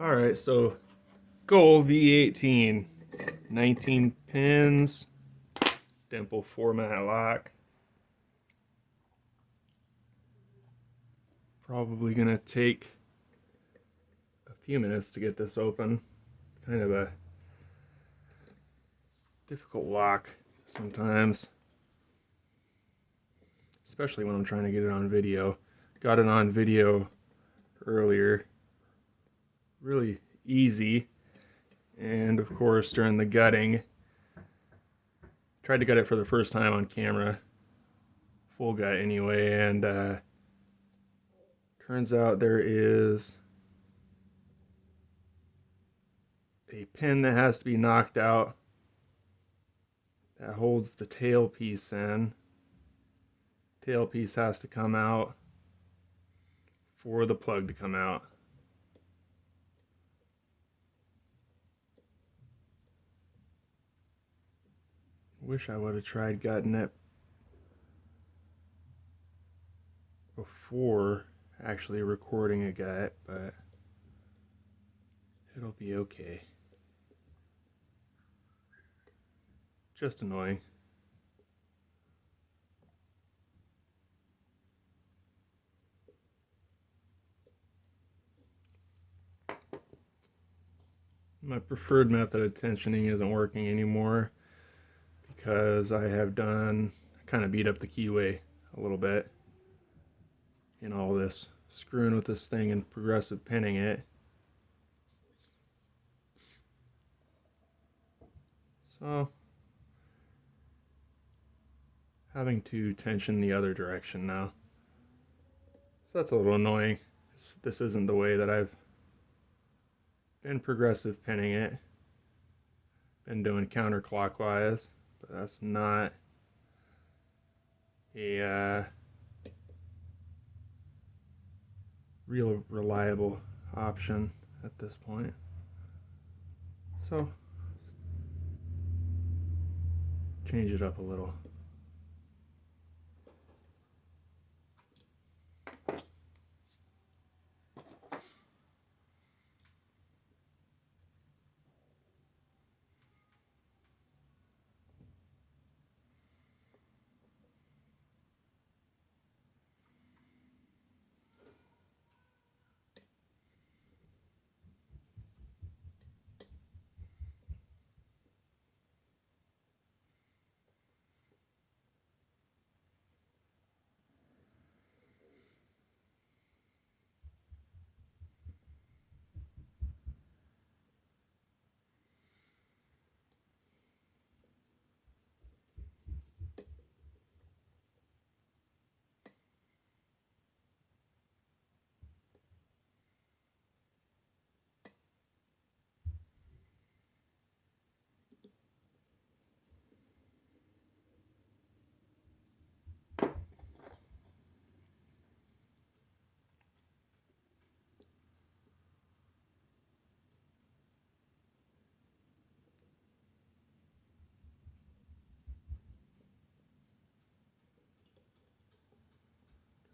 All right, so Goal V18, 19 pins, dimple format lock. Probably gonna take a few minutes to get this open. Kind of a difficult lock sometimes, especially when I'm trying to get it on video. Got it on video earlier, really easy. And of course, during the gutting, tried to gut it for the first time on camera, full gut anyway, and turns out there is a pin that has to be knocked out that holds the tail piece in. Tail piece has to come out for the plug to come out. Wish I would have tried gutting it before actually recording a gut, but it'll be okay. Just annoying. My preferred method of tensioning isn't working anymore because I have done kind of beat up the keyway a little bit in all this screwing with this thing and progressive pinning it. So having to tension the other direction now. So that's a little annoying. This isn't the way that I've been progressive pinning it. Been doing counterclockwise, but that's not a real reliable option at this point. So change it up a little.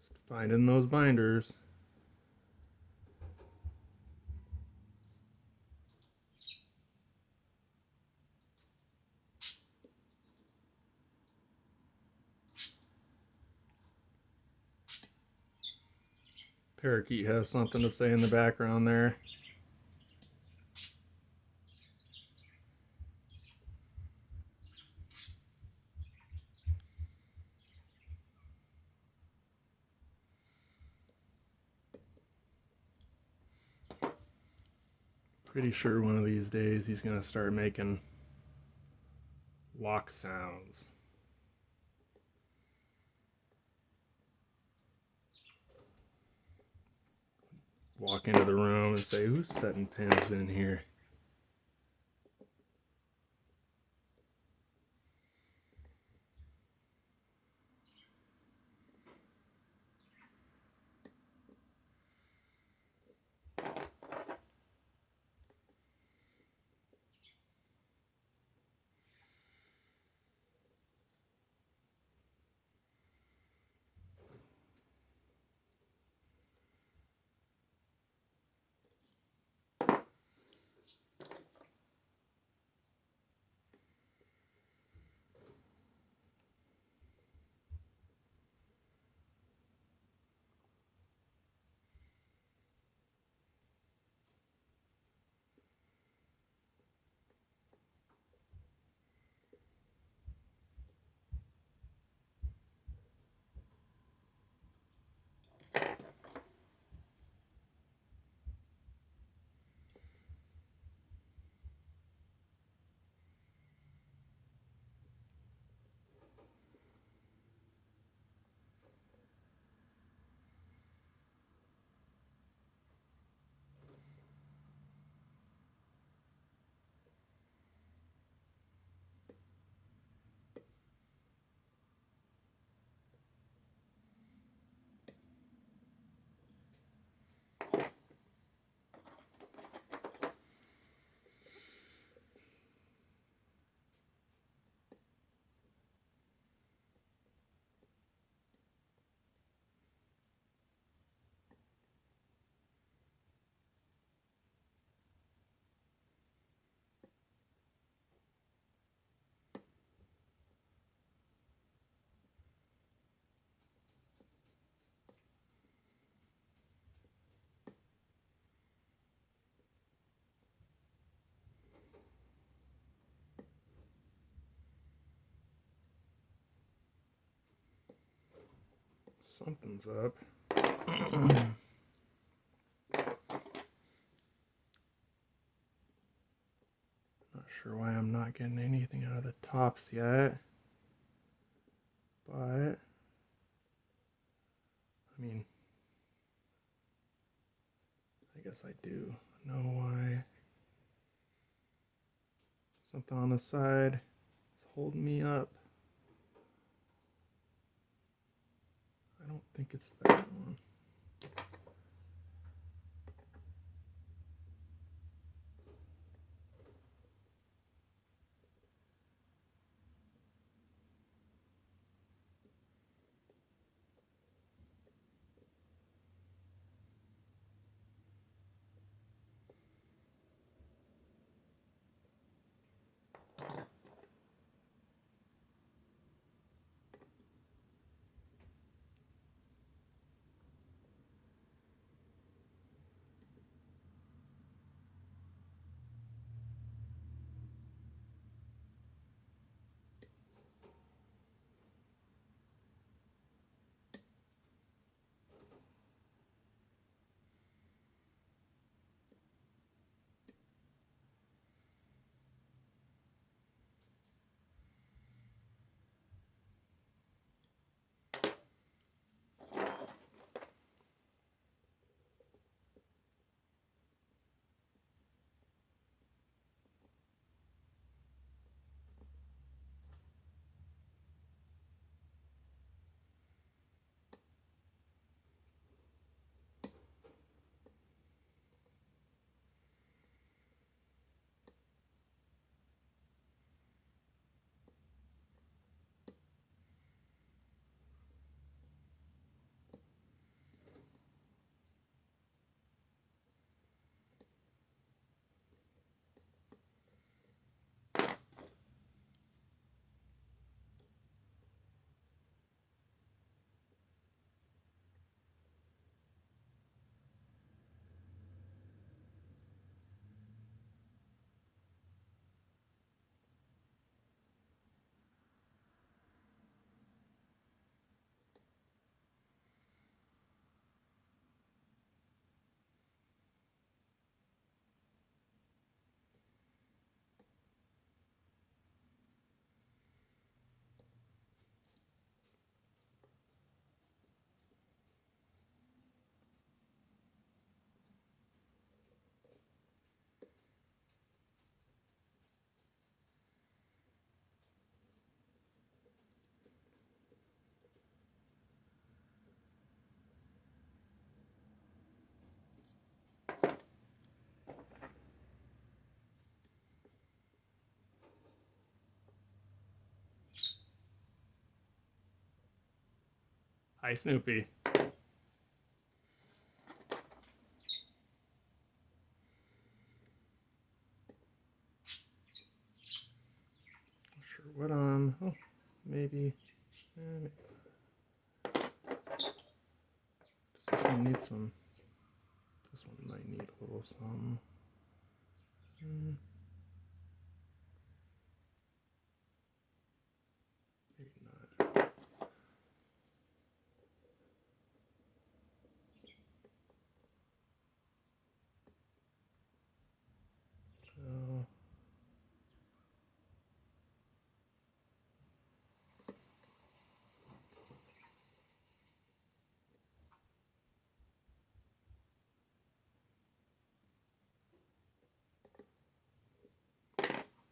Just finding those binders. Parakeet has something to say in the background there. Pretty sure one of these days he's gonna start making lock sounds. Walk into the room and say, who's setting pins in here? Something's up. Not sure why I'm not getting anything out of the tops yet. But, I mean, I guess I do know why. Something on the side is holding me up. I don't think it's that one. Hi, Snoopy. Not sure what on. Oh, maybe. Does this one need some? This one might need a little some. Maybe not. Oh.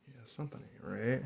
Yeah, something ain't right.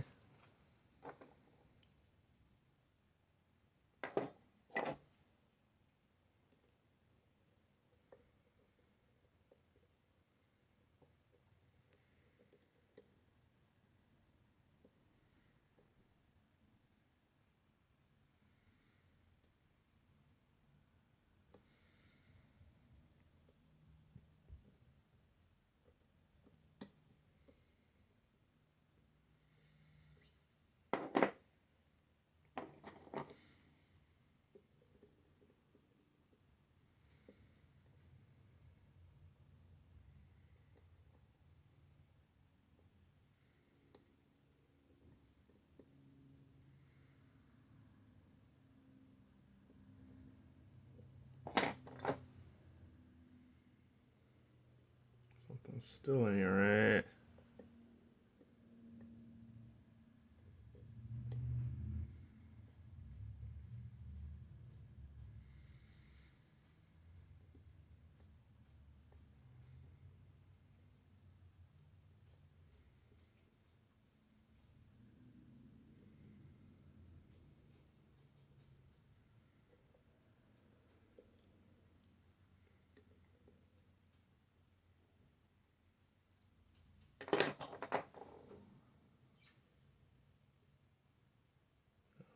Something's still ain't right.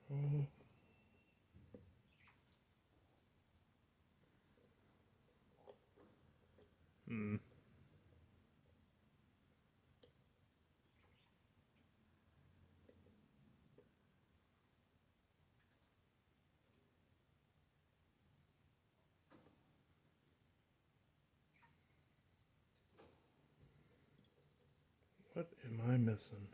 Oh. Hmm. What am I missing?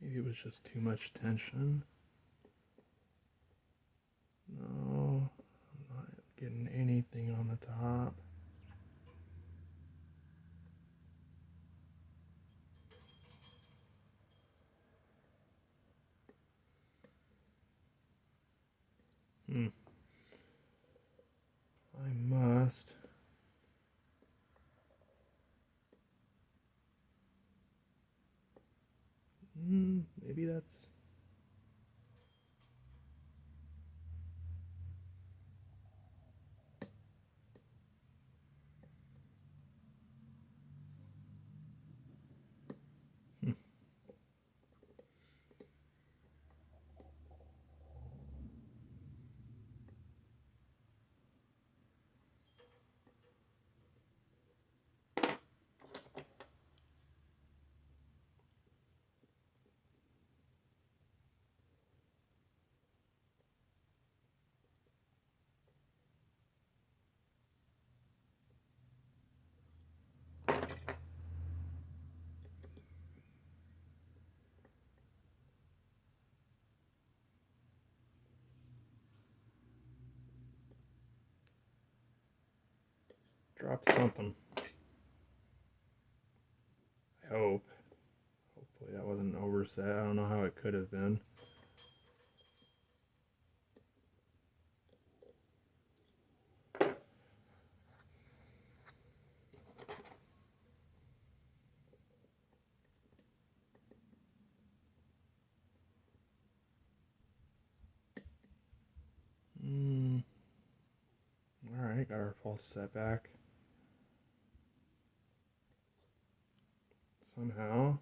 Maybe it was just too much tension. No, I'm not getting anything on the top. Hmm. I must. Maybe that's. Hmm. Dropped something. I hope. Hopefully that wasn't overset. I don't know how it could have been. Alright, got our false setback. Somehow.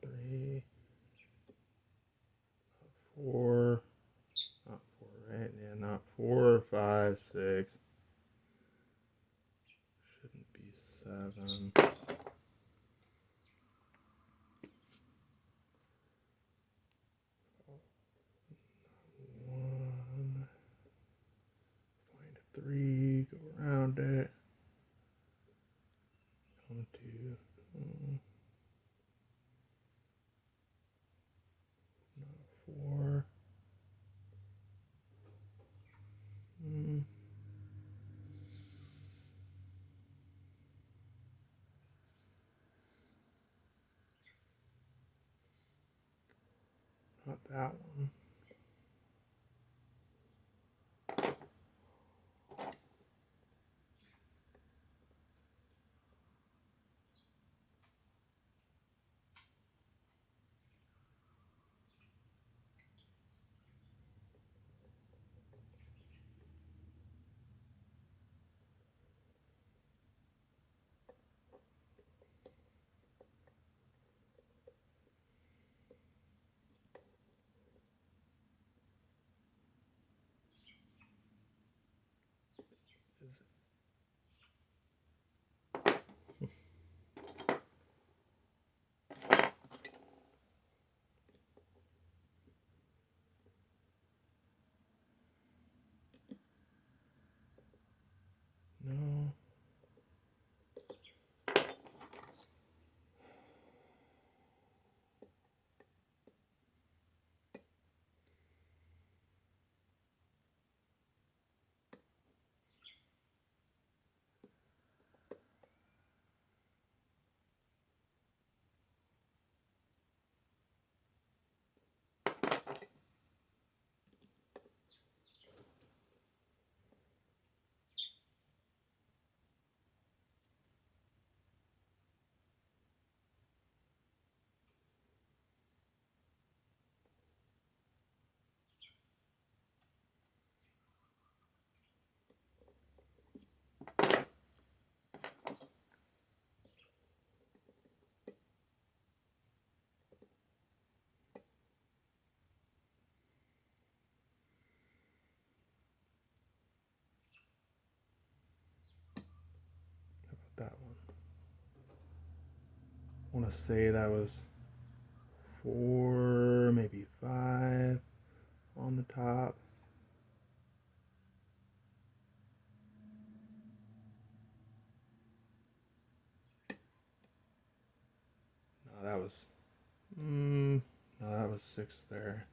3, 4, not 4, right? Yeah, not 4, 5, 6. Shouldn't be 7. 1, find 3, go around it. Come to 4. Not that one. Is it? No. That one. I want to say that was 4, maybe 5 on the top. No, that was no, that was 6 there.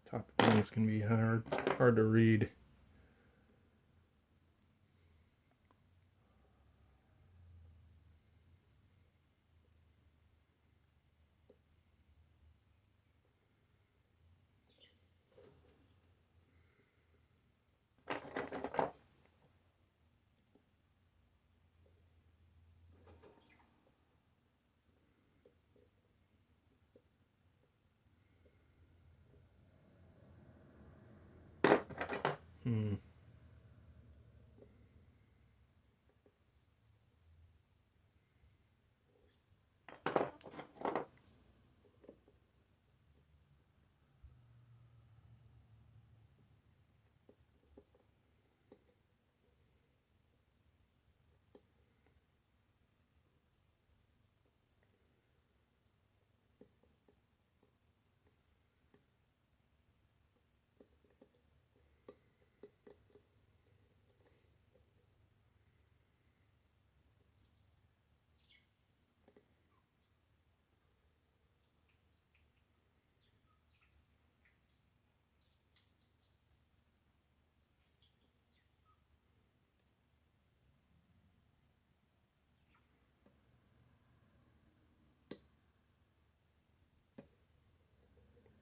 Top pins can be hard to read. Hmm.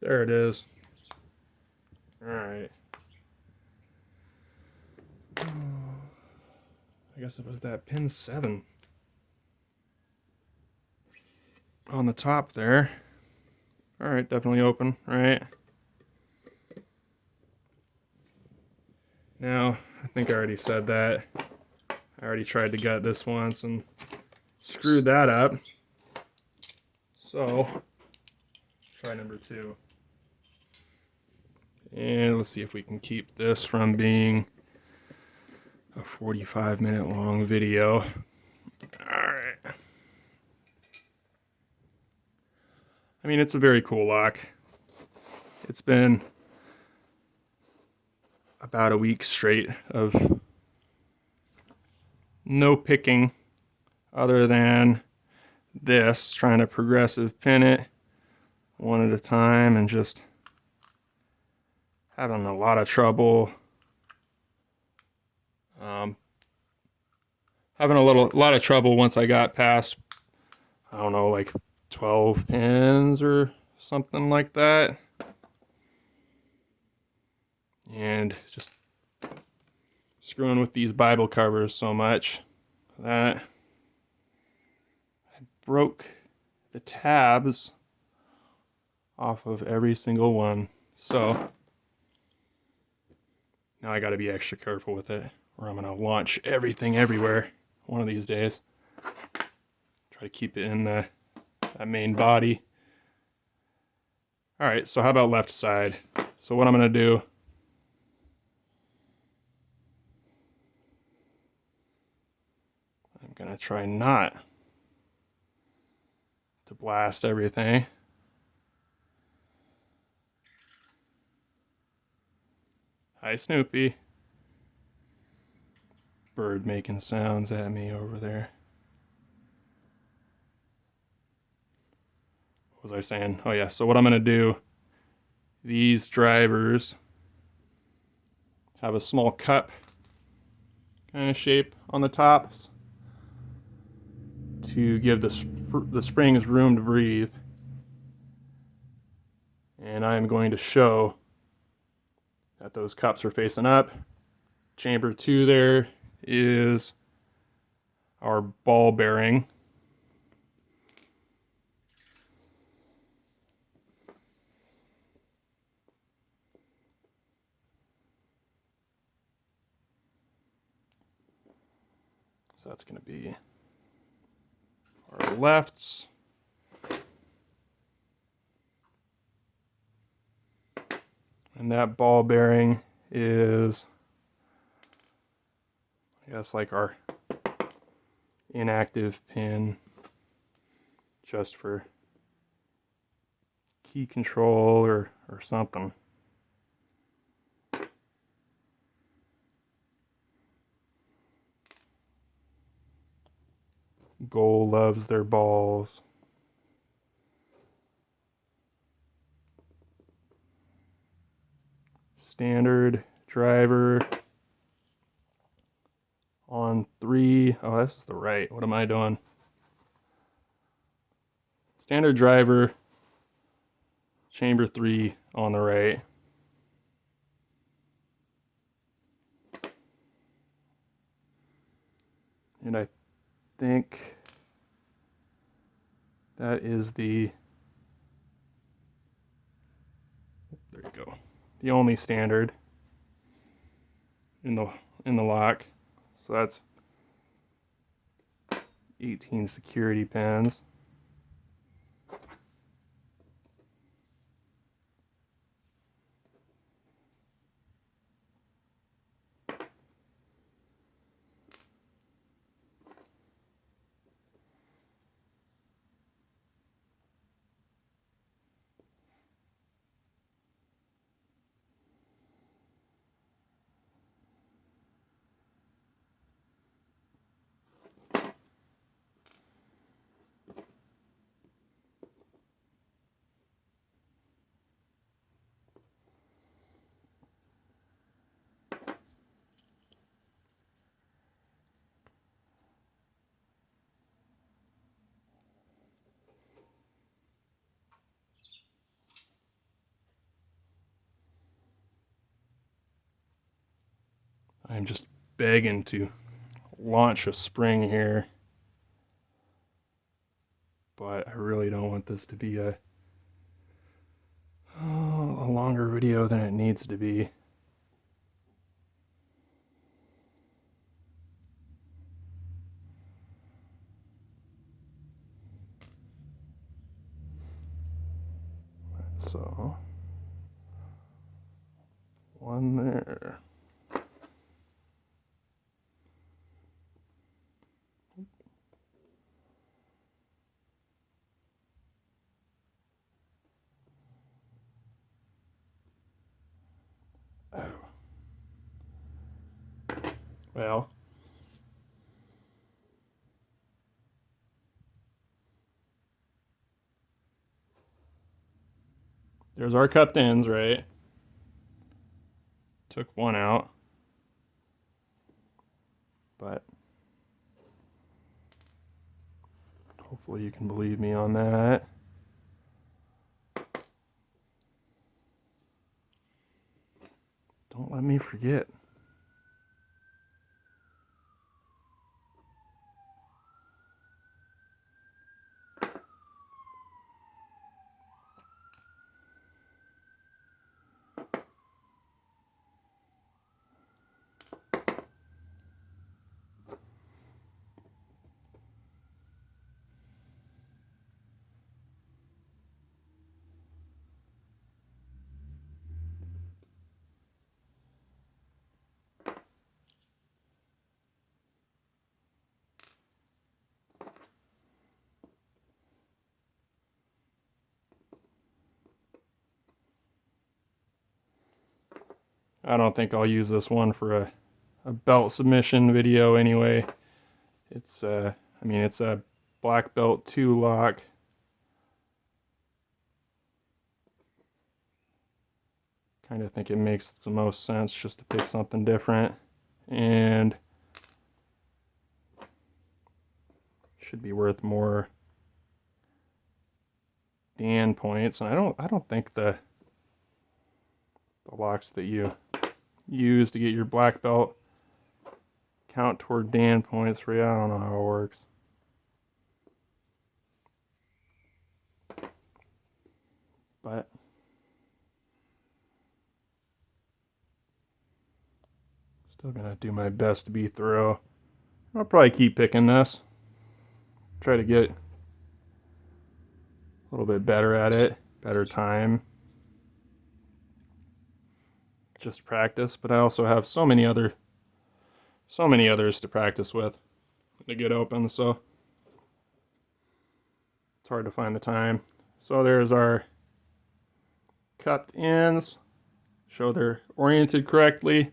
There it is. Alright. I guess it was that pin 7 on the top there. All right, definitely open, right? Now, I think I already said that. I already tried to gut this once and screwed that up. So, try number 2. And let's see if we can keep this from being a 45-minute long video. Alright. I mean, it's a very cool lock. It's been about a week straight of no picking other than this, trying to progressive pin it one at a time and just having a lot of trouble. Having a lot of trouble once I got past, I don't know, like 12 pins or something like that. And just screwing with these Bible covers so much that I broke the tabs off of every single one. So now I got to be extra careful with it, or I'm going to launch everything everywhere one of these days. Try to keep it in that main body. All right, so how about left side? So what I'm going to do, I'm going to try not to blast everything. Hi, Snoopy. Bird making sounds at me over there. What was I saying? Oh yeah, so what I'm going to do, these drivers have a small cup kind of shape on the tops to give the springs room to breathe. And I'm going to show that those cups are facing up. Chamber 2 there is our ball bearing. So that's going to be our lefts. And that ball bearing is, I guess, like our inactive pin, just for key control or something. Goal loves their balls. Standard driver on 3. Oh, this is the right. What am I doing? Standard driver, chamber 3 on the right. And I think that is the, there you go, the only standard in the lock. So that's 18 security pins. I'm just begging to launch a spring here, but I really don't want this to be a longer video than it needs to be. So, one there. Oh. Well, there's our cupped ends, right? Took one out, but hopefully you can believe me on that. Don't let me forget. I don't think I'll use this one for a belt submission video anyway. It's I mean, it's a black belt 2 lock. Kind of think it makes the most sense just to pick something different, and should be worth more Dan points. And I don't think the locks that you use to get your black belt count toward Dan points for you. I don't know how it works. But still gonna do my best to be thorough. I'll probably keep picking this. Try to get a little bit better at it, better time. Just practice, but I also have so many others to practice with to get open, so it's hard to find the time. So there's our cupped ends. Show they're oriented correctly.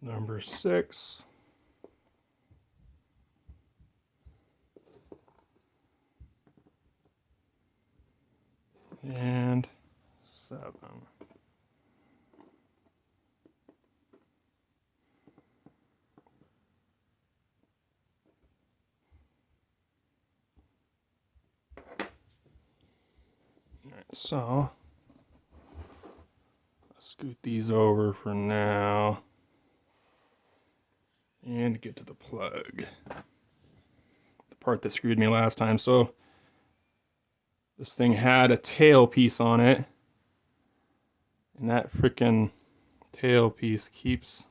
Number 6. And 7. Alright, so scoot these over for now and get to the plug. The part that screwed me last time. So this thing had a tail piece on it, and that frickin' tail piece keeps,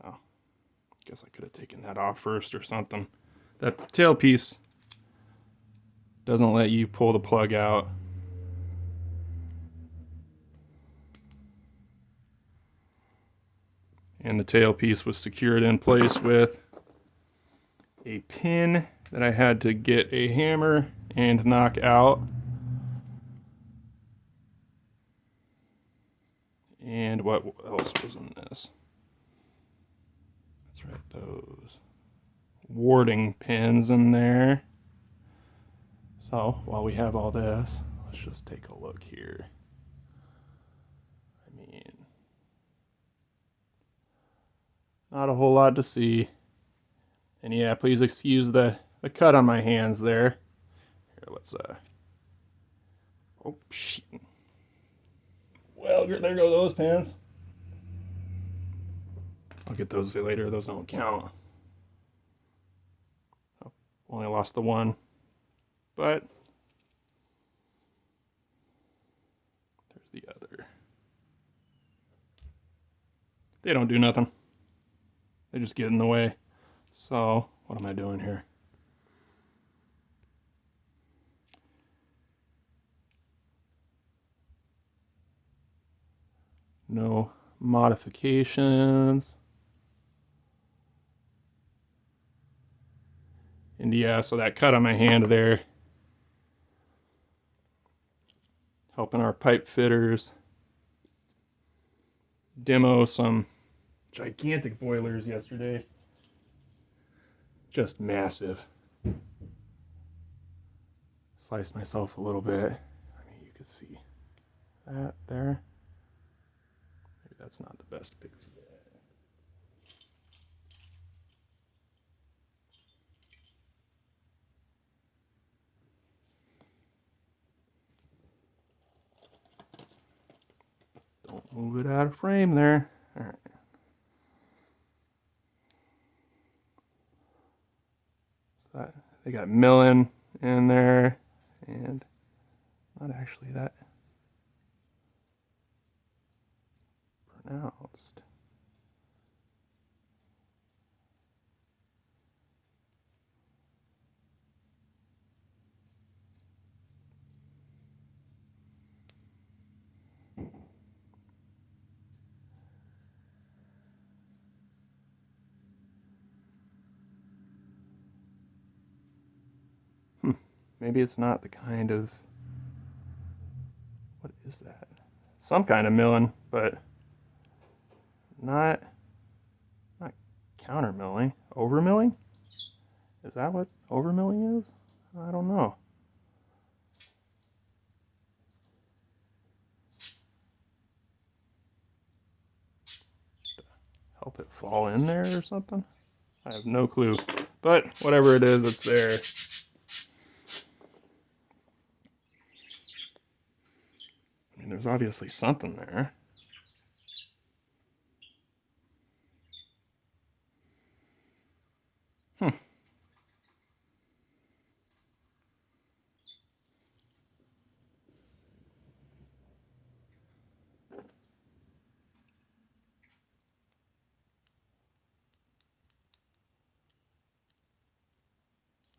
oh, guess I could have taken that off first or something. That tail piece doesn't let you pull the plug out. And the tail piece was secured in place with a pin that I had to get a hammer and knock out. And what else was in this? That's right, those warding pins in there. So while we have all this, let's just take a look here. I mean, not a whole lot to see. And yeah, please excuse the cut on my hands there. Here, let's oh shit. Well, there go those pins. I'll get those later, those don't count. Oh, only lost the one. But there's the other. They don't do nothing. They just get in the way. So, what am I doing here? No modifications. And yeah, so that cut on my hand there, helping our pipe fitters demo some gigantic boilers yesterday. Just massive. Sliced myself a little bit. I mean, you could see that there. Maybe that's not the best picture. Don't move it out of frame there. All right. So they got milling in there, and not actually that pronounced. Maybe it's not the kind of, what is that? Some kind of milling, but not counter milling. Over milling? Is that what over milling is? I don't know. Help it fall in there or something? I have no clue. But whatever it is, it's there. I mean, there's obviously something there.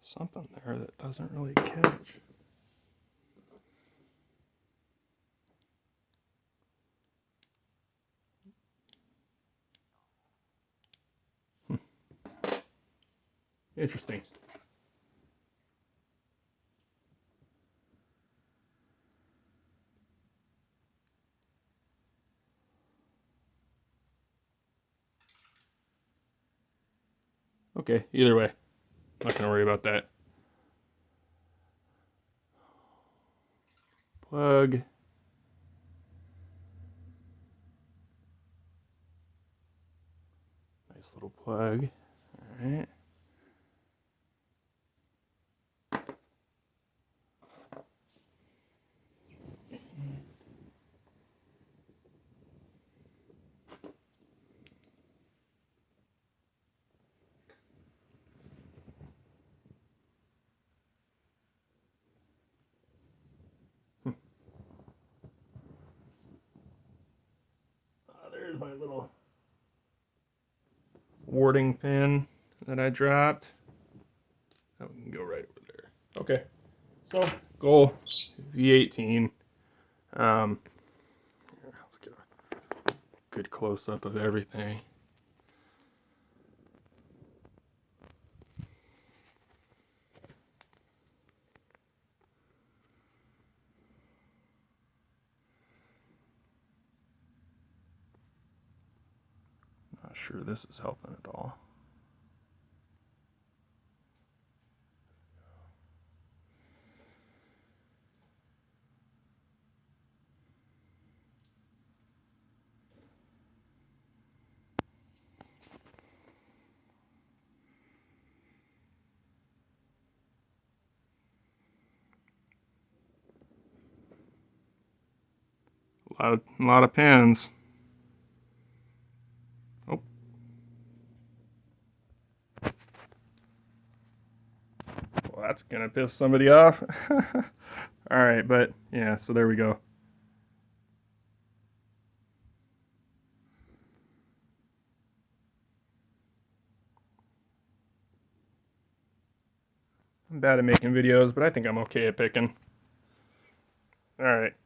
Something there that doesn't really catch. Interesting. Okay, either way, not gonna worry about that. Plug. Nice little plug. All right. recording pin that I dropped. That one can go right over there. Okay, so Goal V18. Let's get a good close-up of everything. Not sure this is helping at all. A lot of pins. Oh. Well, that's gonna piss somebody off. Alright, but yeah, so there we go. I'm bad at making videos, but I think I'm okay at picking. Alright.